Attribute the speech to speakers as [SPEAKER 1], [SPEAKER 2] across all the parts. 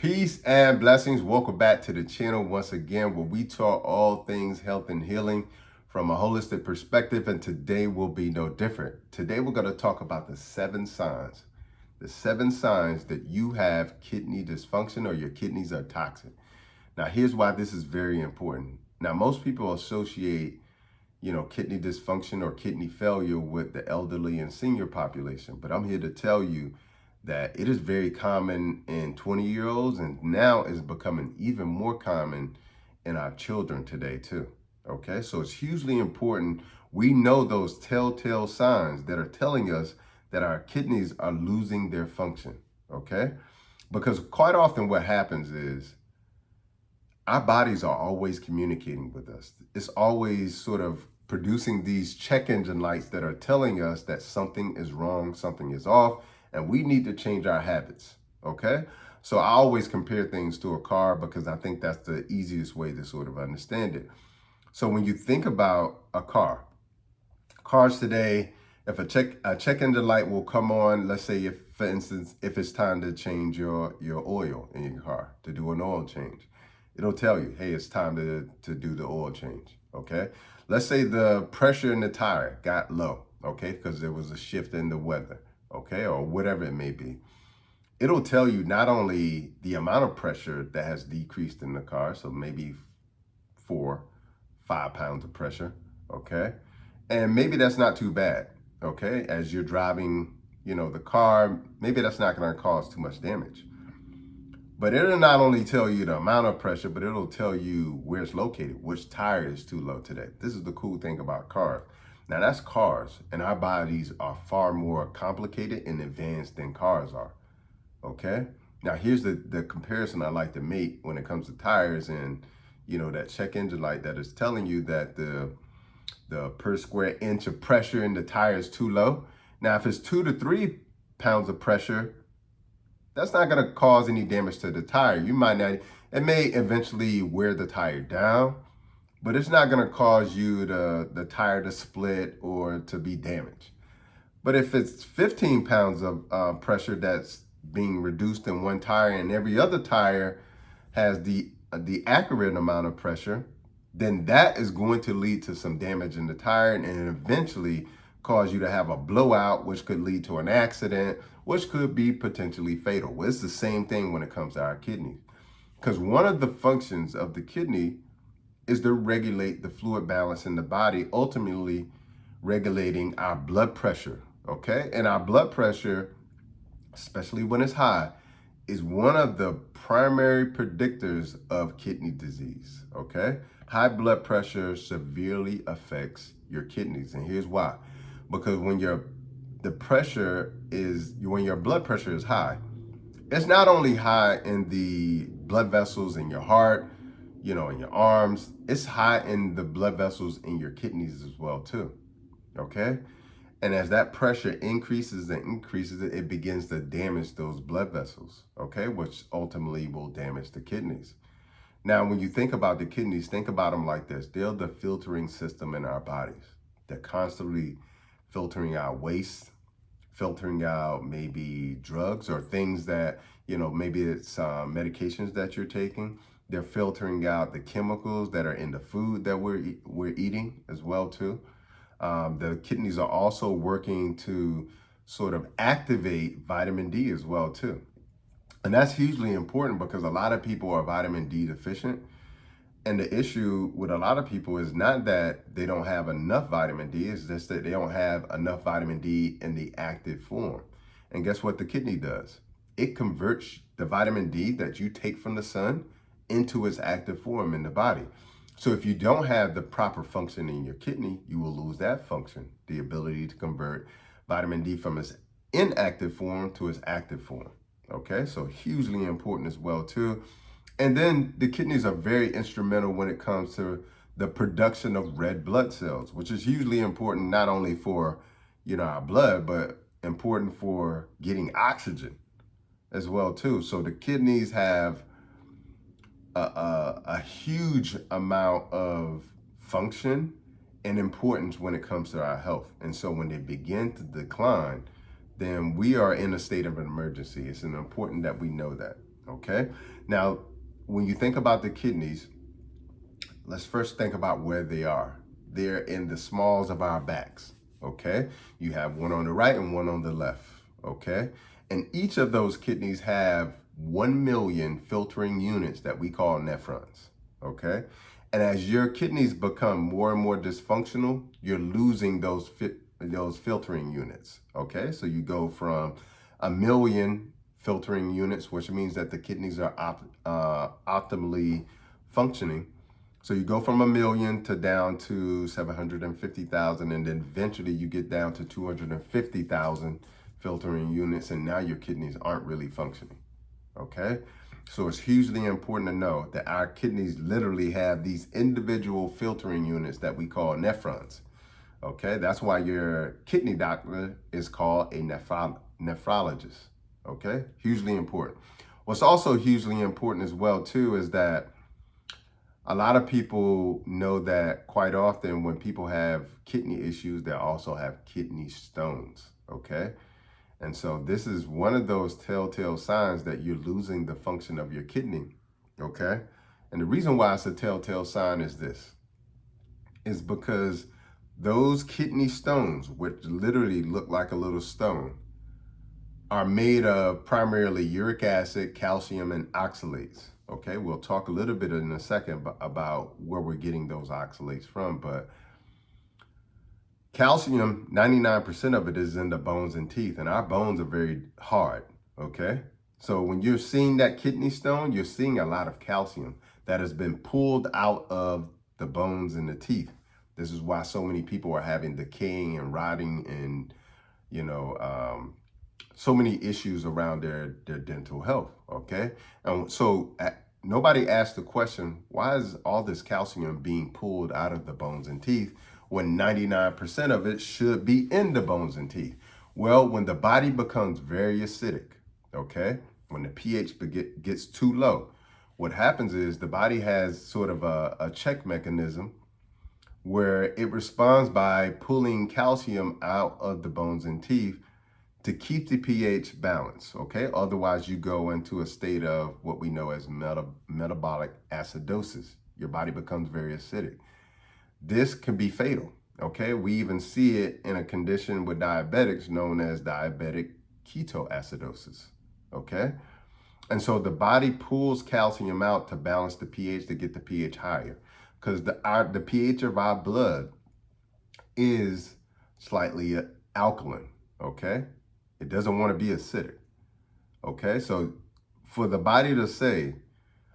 [SPEAKER 1] Peace and blessings. Welcome back to the channel once again, where we talk all things health and healing from a holistic perspective. And today will be no different. Today we're going to talk about the 7 signs that you have kidney dysfunction or your kidneys are toxic. Now, here's why this is very important. Now, most people associate, kidney dysfunction or kidney failure with the elderly and senior population. But I'm here to tell you that it is very common in 20-year-olds, and now is becoming even more common in our children today too. Okay, so it's hugely important we know those telltale signs that are telling us that our kidneys are losing their function. Okay, because quite often what happens is our bodies are always communicating with us. It's always sort of producing these check engine lights that are telling us that something is wrong, something is off, and we need to change our habits, okay? So I always compare things to a car because I think that's the easiest way to sort of understand it. So when you think about a car, cars today, if a check engine light will come on, let's say if, for instance, if it's time to change your oil in your car, to do an oil change, it'll tell you, hey, it's time to do the oil change, okay? Let's say the pressure in the tire got low, okay, because there was a shift in the weather, okay, or whatever it may be. It'll tell you not only the amount of pressure that has decreased in the car, so maybe 4-5 pounds of pressure, okay? And maybe that's not too bad, okay? As you're driving, the car, maybe that's not gonna cause too much damage. But it'll not only tell you the amount of pressure, but it'll tell you where it's located, which tire is too low today. This is the cool thing about cars. Now that's cars, and our bodies are far more complicated and advanced than cars are, okay? Now here's the comparison I like to make when it comes to tires and, that check engine light that is telling you that the per square inch of pressure in the tire is too low. Now if it's 2 to 3 pounds of pressure, that's not going to cause any damage to the tire. You might not, it may eventually wear the tire down, but it's not going to cause you the tire to split or to be damaged. But if it's 15 pounds of pressure that's being reduced in one tire and every other tire has the accurate amount of pressure, then that is going to lead to some damage in the tire and eventually cause you to have a blowout, which could lead to an accident, which could be potentially fatal. Well, it's the same thing when it comes to our kidneys, because one of the functions of the kidney is to regulate the fluid balance in the body, ultimately regulating our blood pressure, okay? And our blood pressure, especially when it's high, is one of the primary predictors of kidney disease, okay? High blood pressure severely affects your kidneys, and here's why. Because when your blood pressure is high, it's not only high in the blood vessels in your heart, in your arms, it's high in the blood vessels in your kidneys as well too, okay? And as that pressure increases and increases, it begins to damage those blood vessels, okay? Which ultimately will damage the kidneys. Now, when you think about the kidneys, think about them like this. They're the filtering system in our bodies. They're constantly filtering out waste, filtering out maybe drugs or things that, maybe it's medications that you're taking. They're filtering out the chemicals that are in the food that we're eating as well too. The kidneys are also working to sort of activate vitamin D as well too. And that's hugely important because a lot of people are vitamin D deficient. And the issue with a lot of people is not that they don't have enough vitamin D, it's just that they don't have enough vitamin D in the active form. And guess what the kidney does? It converts the vitamin D that you take from the sun into its active form in the body. So if you don't have the proper function in your kidney, you will lose that function, the ability to convert vitamin D from its inactive form to its active form. Okay, so hugely important as well too. And then the kidneys are very instrumental when it comes to the production of red blood cells, which is hugely important not only for, our blood, but important for getting oxygen as well too. So the kidneys have a huge amount of function and importance when it comes to our health. And so when they begin to decline, then we are in a state of an emergency. It's important that we know that. Okay. Now, when you think about the kidneys, let's first think about where they are. They're in the smalls of our backs. Okay. You have one on the right and one on the left. Okay. And each of those kidneys have 1 million filtering units that we call nephrons. Okay. And as your kidneys become more and more dysfunctional, you're losing those filtering units. Okay. So you go from 1 million filtering units, which means that the kidneys are optimally functioning. So you go from 1 million to down to 750,000, and then eventually you get down to 250,000 filtering units, and now your kidneys aren't really functioning. Okay? So it's hugely important to know that our kidneys literally have these individual filtering units that we call nephrons. Okay? That's why your kidney doctor is called a nephrologist. Okay? Hugely important. What's also hugely important as well too is that a lot of people know that quite often when people have kidney issues, they also have kidney stones, okay? And so this is one of those telltale signs that you're losing the function of your kidney, okay? And the reason why it's a telltale sign is this, is because those kidney stones, which literally look like a little stone, are made of primarily uric acid, calcium, and oxalates. Okay, we'll talk a little bit in a second about where we're getting those oxalates from, but calcium, 99% of it is in the bones and teeth, and our bones are very hard, okay? So when you're seeing that kidney stone, you're seeing a lot of calcium that has been pulled out of the bones and the teeth. This is why so many people are having decaying and rotting and, so many issues around their dental health, okay? And so nobody asked the question, why is all this calcium being pulled out of the bones and teeth when 99% of it should be in the bones and teeth? Well, when the body becomes very acidic, okay, when the pH gets too low, what happens is the body has sort of a check mechanism where it responds by pulling calcium out of the bones and teeth to keep the pH balanced, okay? Otherwise, you go into a state of what we know as metabolic acidosis. Your body becomes very acidic. This can be fatal, okay? We even see it in a condition with diabetics known as diabetic ketoacidosis, okay? And so the body pulls calcium out to balance the pH, to get the pH higher, because the pH of our blood is slightly alkaline, okay? It doesn't want to be acidic, okay? So for the body to say,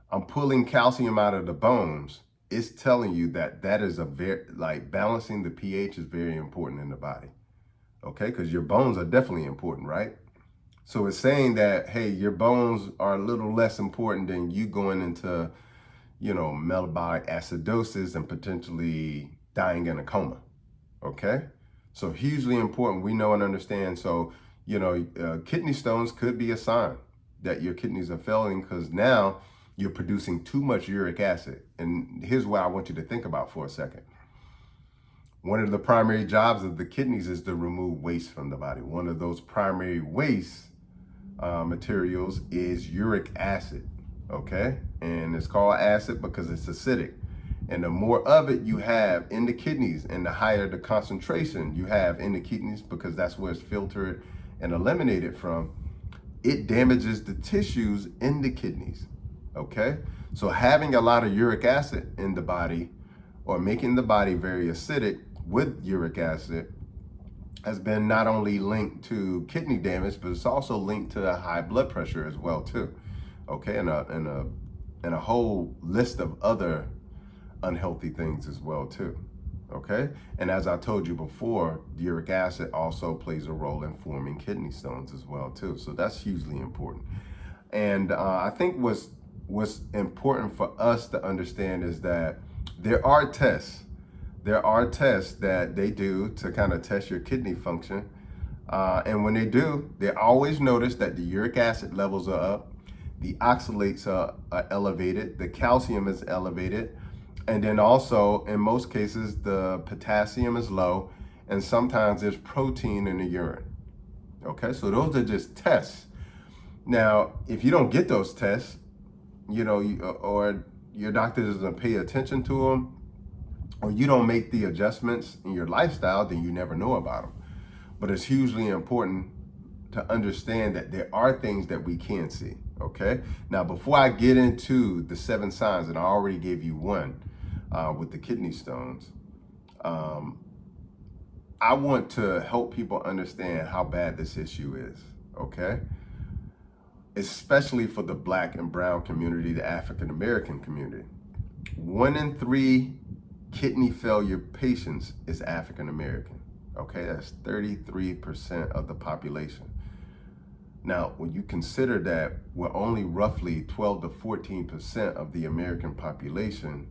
[SPEAKER 1] I'm pulling calcium out of the bones, it's telling you that that is balancing the pH is very important in the body, okay? Because your bones are definitely important, right? So it's saying that, hey, your bones are a little less important than you going into, metabolic acidosis and potentially dying in a coma, okay? So hugely important, we know and understand. So, kidney stones could be a sign that your kidneys are failing because now you're producing too much uric acid. And here's what I want you to think about for a second. One of the primary jobs of the kidneys is to remove waste from the body. One of those primary waste materials is uric acid, okay? And it's called acid because it's acidic. And the more of it you have in the kidneys and the higher the concentration you have in the kidneys, because that's where it's filtered and eliminated from, it damages the tissues in the kidneys, okay? So having a lot of uric acid in the body or making the body very acidic with uric acid has been not only linked to kidney damage, but it's also linked to high blood pressure as well too, okay? And a whole list of other unhealthy things as well too, okay? And as I told you before, uric acid also plays a role in forming kidney stones as well too. So that's hugely important. And I think what's important for us to understand is that there are tests that they do to kind of test your kidney function. And when they do, they always notice that the uric acid levels are up, the oxalates are elevated, the calcium is elevated, and then also, in most cases, the potassium is low, and sometimes there's protein in the urine. Okay, so those are just tests. Now, if you don't get those tests, or your doctor doesn't pay attention to them, or you don't make the adjustments in your lifestyle, then you never know about them. But it's hugely important to understand that there are things that we can see, okay? Now, before I get into the 7 signs, and I already gave you one with the kidney stones, I want to help people understand how bad this issue is, okay? Especially for the Black and brown community, the African American community. 1 in 3 kidney failure patients is African American. Okay, that's 33% of the population. Now, when you consider that we're only roughly 12 to 14% of the American population,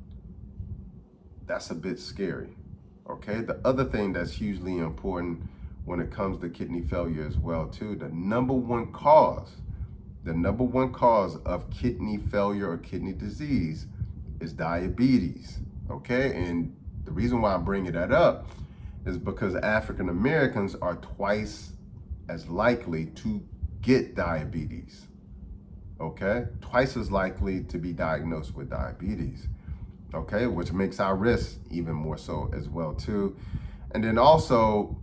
[SPEAKER 1] that's a bit scary. Okay, the other thing that's hugely important when it comes to kidney failure as well too, the number one cause of kidney failure or kidney disease is diabetes. Okay, and the reason why I'm bringing that up is because African Americans are twice as likely to get diabetes. Okay, twice as likely to be diagnosed with diabetes. Okay, which makes our risk even more so as well too. And then also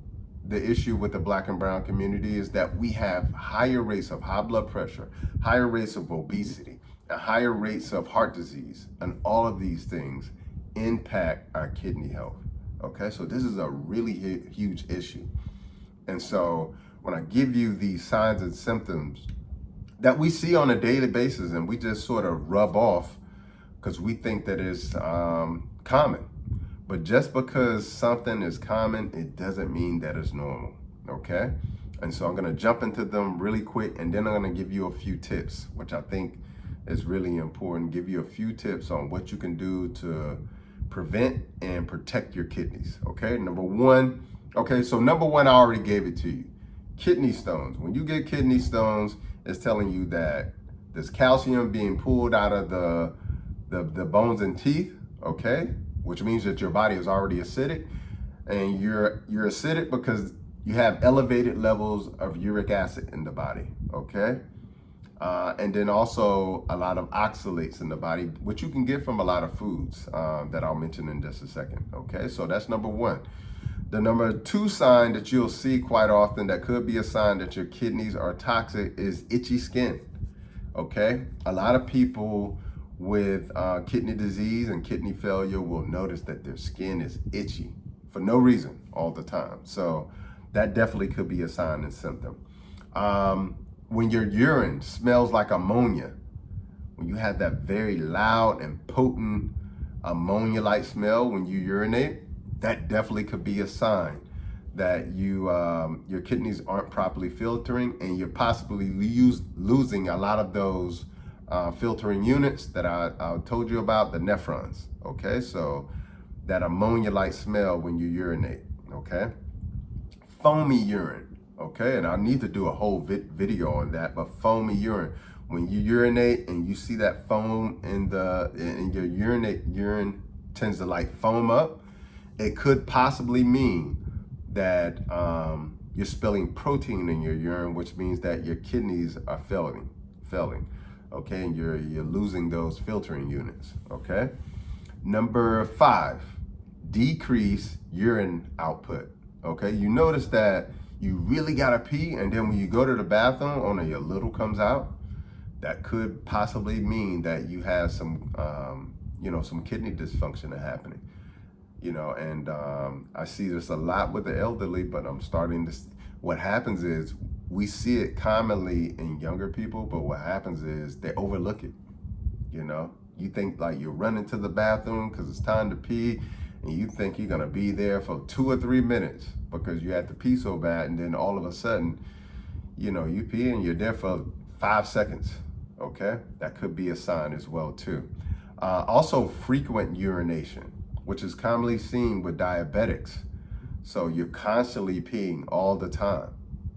[SPEAKER 1] the issue with the Black and brown community is that we have higher rates of high blood pressure, higher rates of obesity, and higher rates of heart disease, and all of these things impact our kidney health. Okay, so this is a really huge issue. And so when I give you these signs and symptoms that we see on a daily basis and we just sort of rub off because we think that it's common. But just because something is common, it doesn't mean that it's normal, okay? And so I'm gonna jump into them really quick, and then I'm gonna give you a few tips, which I think is really important. Give you a few tips on what you can do to prevent and protect your kidneys, okay? Number one, I already gave it to you. Kidney stones. When you get kidney stones, it's telling you that there's calcium being pulled out of the bones and teeth, okay? Which means that your body is already acidic, and you're acidic because you have elevated levels of uric acid in the body, okay? And then also a lot of oxalates in the body, which you can get from a lot of foods that I'll mention in just a second, okay? So that's number one. The number 2 sign that you'll see quite often that could be a sign that your kidneys are toxic is itchy skin, okay? A lot of people with kidney disease and kidney failure will notice that their skin is itchy for no reason all the time. So that definitely could be a sign and symptom. When your urine smells like ammonia, when you have that very loud and potent ammonia-like smell when you urinate, that definitely could be a sign that your kidneys aren't properly filtering, and you're possibly losing a lot of those filtering units that I told you about, the nephrons, okay? So that ammonia-like smell when you urinate, okay? Foamy urine, okay? And I need to do a whole video on that, but foamy urine. When you urinate and you see that foam in your urine tends to like foam up, it could possibly mean that you're spilling protein in your urine, which means that your kidneys are failing, okay, and you're losing those filtering units, okay? Number 5, decrease urine output, okay? You notice that you really gotta pee, and then when you go to the bathroom, only a little comes out. That could possibly mean that you have some, some kidney dysfunction happening, and I see this a lot with the elderly, but I'm starting to, what happens is, we see it commonly in younger people, but what happens is they overlook it. You think like you're running to the bathroom because it's time to pee, and you think you're gonna be there for 2 or 3 minutes because you had to pee so bad, and then all of a sudden, you pee and you're there for 5 seconds, okay? That could be a sign as well too. Also frequent urination, which is commonly seen with diabetics. So you're constantly peeing all the time.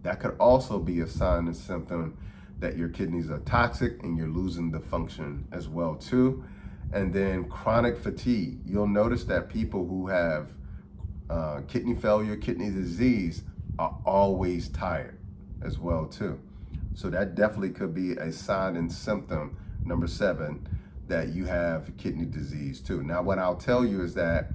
[SPEAKER 1] That could also be a sign and symptom that your kidneys are toxic and you're losing the function as well too. And then chronic fatigue. You'll notice that people who have kidney failure, kidney disease are always tired as well too. So that definitely could be a sign and symptom, number 7, that you have kidney disease too. Now, what I'll tell you is that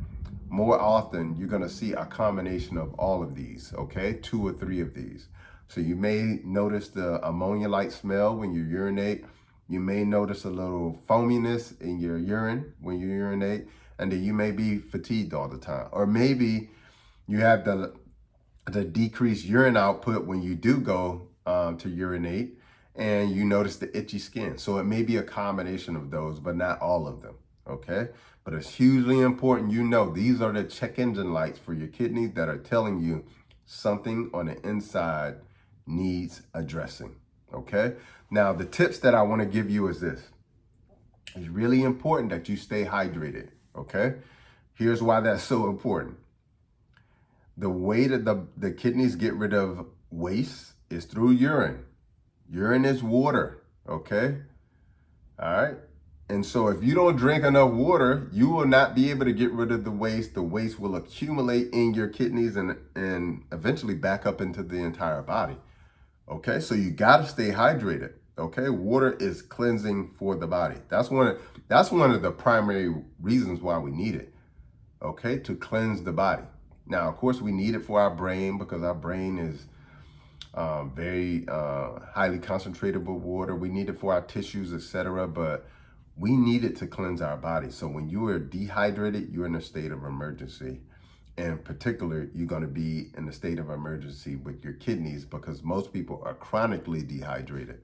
[SPEAKER 1] more often you're going to see a combination of all of these, okay? 2 or 3 of these. So you may notice the ammonia-like smell when you urinate. You may notice a little foaminess in your urine when you urinate, and then you may be fatigued all the time. Or maybe you have the decreased urine output when you do go to urinate, and you notice the itchy skin. So it may be a combination of those, but not all of them, okay? But it's hugely important you know these are the check engine lights for your kidneys that are telling you something on the inside needs addressing, okay? Now, the tips that I want to give you is this. It's really important that you stay hydrated, okay? Here's why that's so important. The way that the kidneys get rid of waste is through urine. Urine is water, okay? All right? And so if you don't drink enough water, you will not be able to get rid of the waste. The waste will accumulate in your kidneys and eventually back up into the entire body. Okay, so you got to stay hydrated. Okay, water is cleansing for the body. That's one of the primary reasons why we need it. Okay, to cleanse the body. Now, of course, we need it for our brain because our brain is very highly concentrated with water. We need it for our tissues, etc. But we need it to cleanse our body. So when you are dehydrated, you're in a state of emergency. In particular, you're going to be in a state of emergency with your kidneys because most people are chronically dehydrated.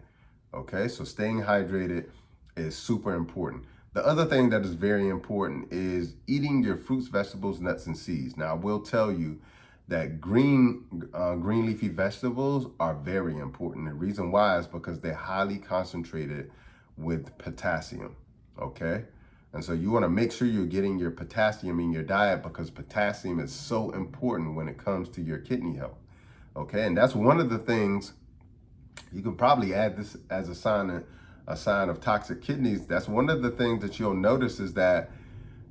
[SPEAKER 1] Okay, so staying hydrated is super important. The other thing that is very important is eating your fruits, vegetables, nuts, and seeds. Now, I will tell you that green leafy vegetables are very important. The reason why is because they're highly concentrated with potassium, okay? And so you want to make sure you're getting your potassium in your diet because potassium is so important when it comes to your kidney health, okay? And that's one of the things, you can probably add this as a sign of toxic kidneys. That's one of the things that you'll notice is that,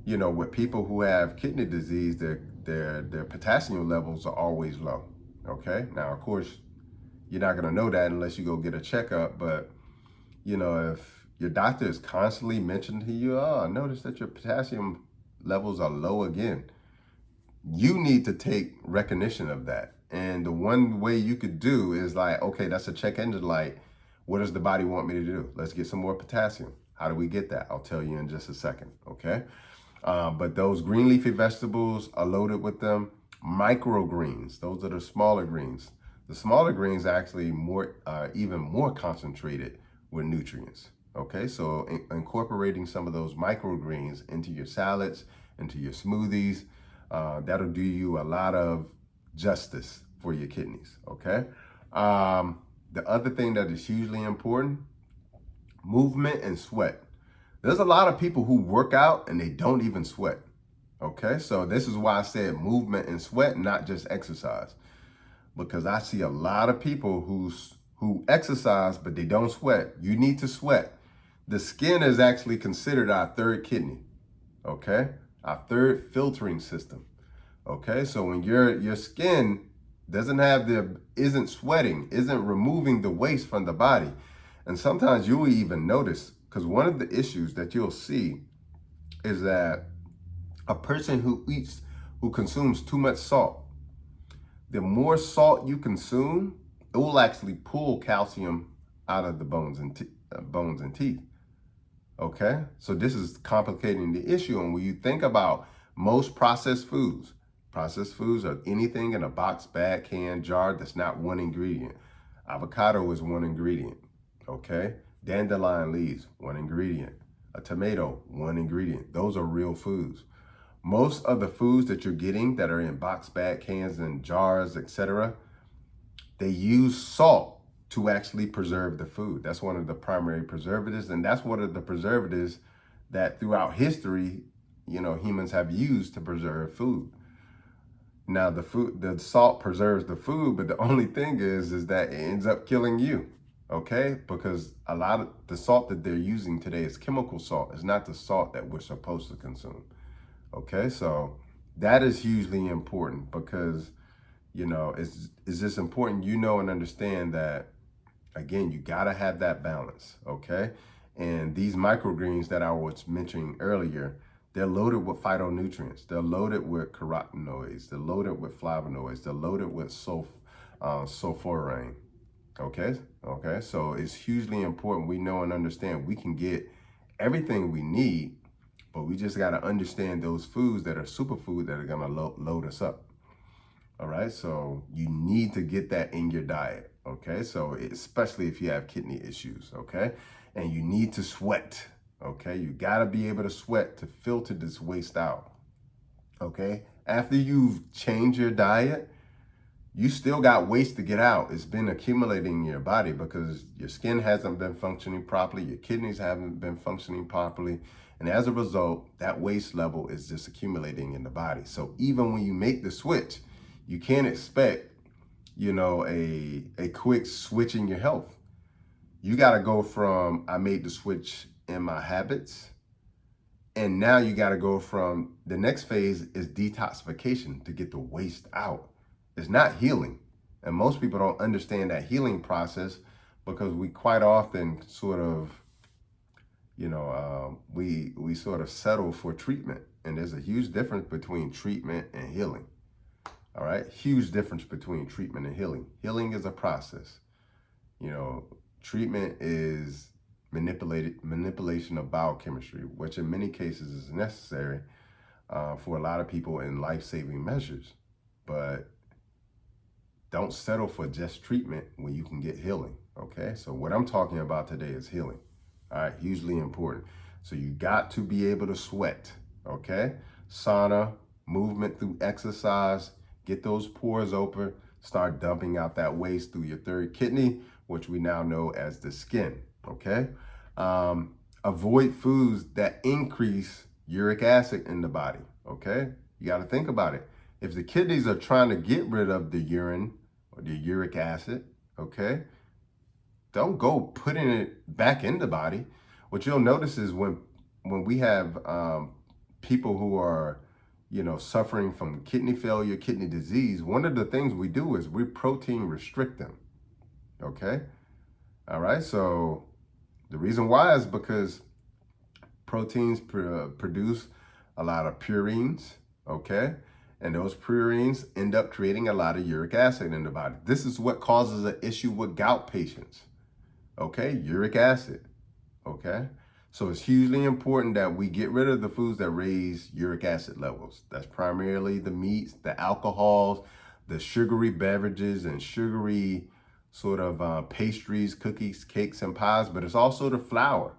[SPEAKER 1] you know, with people who have kidney disease, their potassium levels are always low, okay? Now, of course, you're not going to know that unless you go get a checkup, but, you know, if your doctor is constantly mentioning to you, oh, I noticed that your potassium levels are low again, you need to take recognition of that. And the one way you could do is like, okay, that's a check engine light. What does the body want me to do? Let's get some more potassium. How do we get that? I'll tell you in just a second, okay? But those green leafy vegetables are loaded with them. Microgreens, those are the smaller greens. The smaller greens are actually even more concentrated with nutrients. Okay, so incorporating some of those microgreens into your salads, into your smoothies, that'll do you a lot of justice for your kidneys, okay? The other thing that is hugely important, movement and sweat. There's a lot of people who work out and they don't even sweat, okay? So this is why I said movement and sweat, not just exercise, because I see a lot of people who exercise, but they don't sweat. You need to sweat. The skin is actually considered our third kidney, okay? Our third filtering system, okay? So when your skin isn't sweating, isn't removing the waste from the body, and sometimes you will even notice, because one of the issues that you'll see is that a person who consumes too much salt, the more salt you consume, it will actually pull calcium out of the bones and teeth. Okay, so this is complicating the issue. And when you think about most processed foods are anything in a box, bag, can, jar that's not one ingredient. Avocado is one ingredient. Okay, dandelion leaves, one ingredient. A tomato, one ingredient. Those are real foods. Most of the foods that you're getting that are in box, bag, cans, and jars, etc., they use salt to actually preserve the food. That's one of the primary preservatives, and that's one of the preservatives that throughout history, you know, humans have used to preserve food. Now, the salt preserves the food, but the only thing is that it ends up killing you, okay? Because a lot of the salt that they're using today is chemical salt. It's not the salt that we're supposed to consume, okay? So that is hugely important because, you know, it's just important you know and understand that Again, you gotta have that balance, okay? And these microgreens that I was mentioning earlier, they're loaded with phytonutrients. They're loaded with carotenoids. They're loaded with flavonoids. They're loaded with sulforaphane. Okay, okay. So it's hugely important we know and understand we can get everything we need, but we just got to understand those foods that are superfood that are going to load us up. All right, so you need to get that in your diet. Okay, so especially if you have kidney issues. Okay, and you need to sweat. Okay, you got to be able to sweat to filter this waste out. Okay, after you've changed your diet, you still got waste to get out. It's been accumulating in your body because your skin hasn't been functioning properly, your kidneys haven't been functioning properly, and as a result, that waste level is just accumulating in the body. So even when you make the switch, you can't expect, a quick switch in your health. You got to go from I made the switch in my habits, and now you got to go from the next phase is detoxification to get the waste out. It's not healing. And most people don't understand that healing process because we quite often sort of, we sort of settle for treatment. And there's a huge difference between treatment and healing. All right, huge difference between treatment and healing. Healing is a process. Treatment is manipulation of biochemistry, which in many cases is necessary for a lot of people in life-saving measures. But don't settle for just treatment when you can get healing, okay? So what I'm talking about today is healing, all right? Hugely important. So you got to be able to sweat, okay? Sauna, movement through exercise, get those pores open, start dumping out that waste through your third kidney, which we now know as the skin, okay? Avoid foods that increase uric acid in the body, okay? You got to think about it. If the kidneys are trying to get rid of the urine or the uric acid, okay, don't go putting it back in the body. What you'll notice is when we have people who are, suffering from kidney failure, kidney disease, one of the things we do is we protein restrict them, okay? All right, so the reason why is because proteins produce a lot of purines, okay? And those purines end up creating a lot of uric acid in the body. This is what causes an issue with gout patients, okay? Uric acid, okay? So it's hugely important that we get rid of the foods that raise uric acid levels. That's primarily the meats, the alcohols, the sugary beverages and sugary sort of pastries, cookies, cakes, and pies, but it's also the flour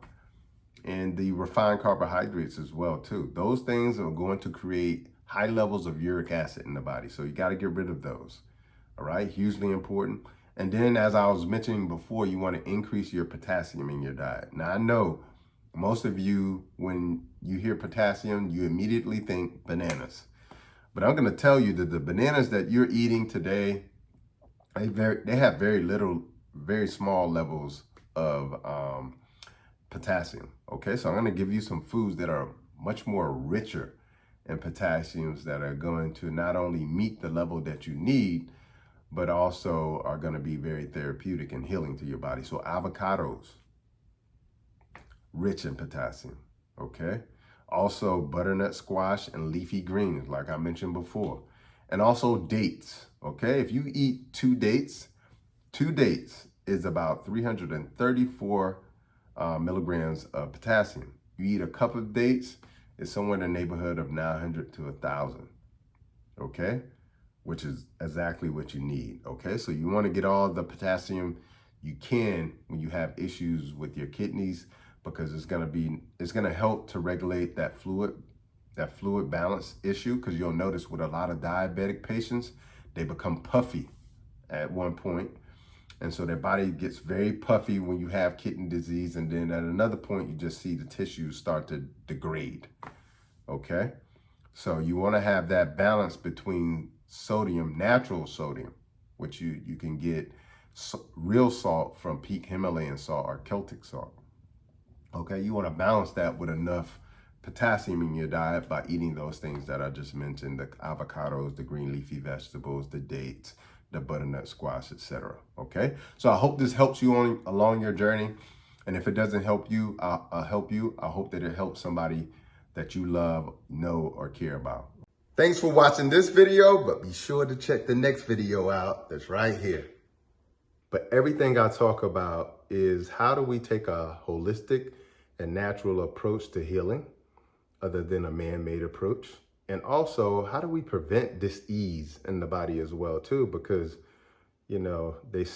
[SPEAKER 1] and the refined carbohydrates as well too. Those things are going to create high levels of uric acid in the body. So you got to get rid of those. All right, hugely important. And then as I was mentioning before, you want to increase your potassium in your diet. Now I know most of you, when you hear potassium, you immediately think bananas. But I'm going to tell you that the bananas that you're eating today, they have very small levels of potassium. Okay, so I'm going to give you some foods that are much more richer in potassiums that are going to not only meet the level that you need, but also are going to be very therapeutic and healing to your body. So avocados, rich in potassium, okay? Also butternut squash and leafy greens, like I mentioned before. And also dates, okay? If you eat two dates is about 334 milligrams of potassium. You eat a cup of dates, it's somewhere in the neighborhood of 900 to 1,000, okay? Which is exactly what you need, okay? So you want to get all the potassium you can when you have issues with your kidneys, because it's going to help to regulate that fluid balance issue, because you'll notice with a lot of diabetic patients, they become puffy at one point. And so their body gets very puffy when you have kidney disease. And then at another point, you just see the tissues start to degrade, okay? So you want to have that balance between sodium, natural sodium, which you can get real salt from peak Himalayan salt or Celtic salt. Okay, you want to balance that with enough potassium in your diet by eating those things that I just mentioned, the avocados, the green leafy vegetables, the dates, the butternut squash, etc. Okay, so I hope this helps you along your journey. And if it doesn't help you, I'll help you. I hope that it helps somebody that you love, know, or care about. Thanks for watching this video, but be sure to check the next video out that's right here. But everything I talk about is how do we take a holistic and natural approach to healing other than a man-made approach? And also, how do we prevent dis-ease in the body as well too? Because, you know, they say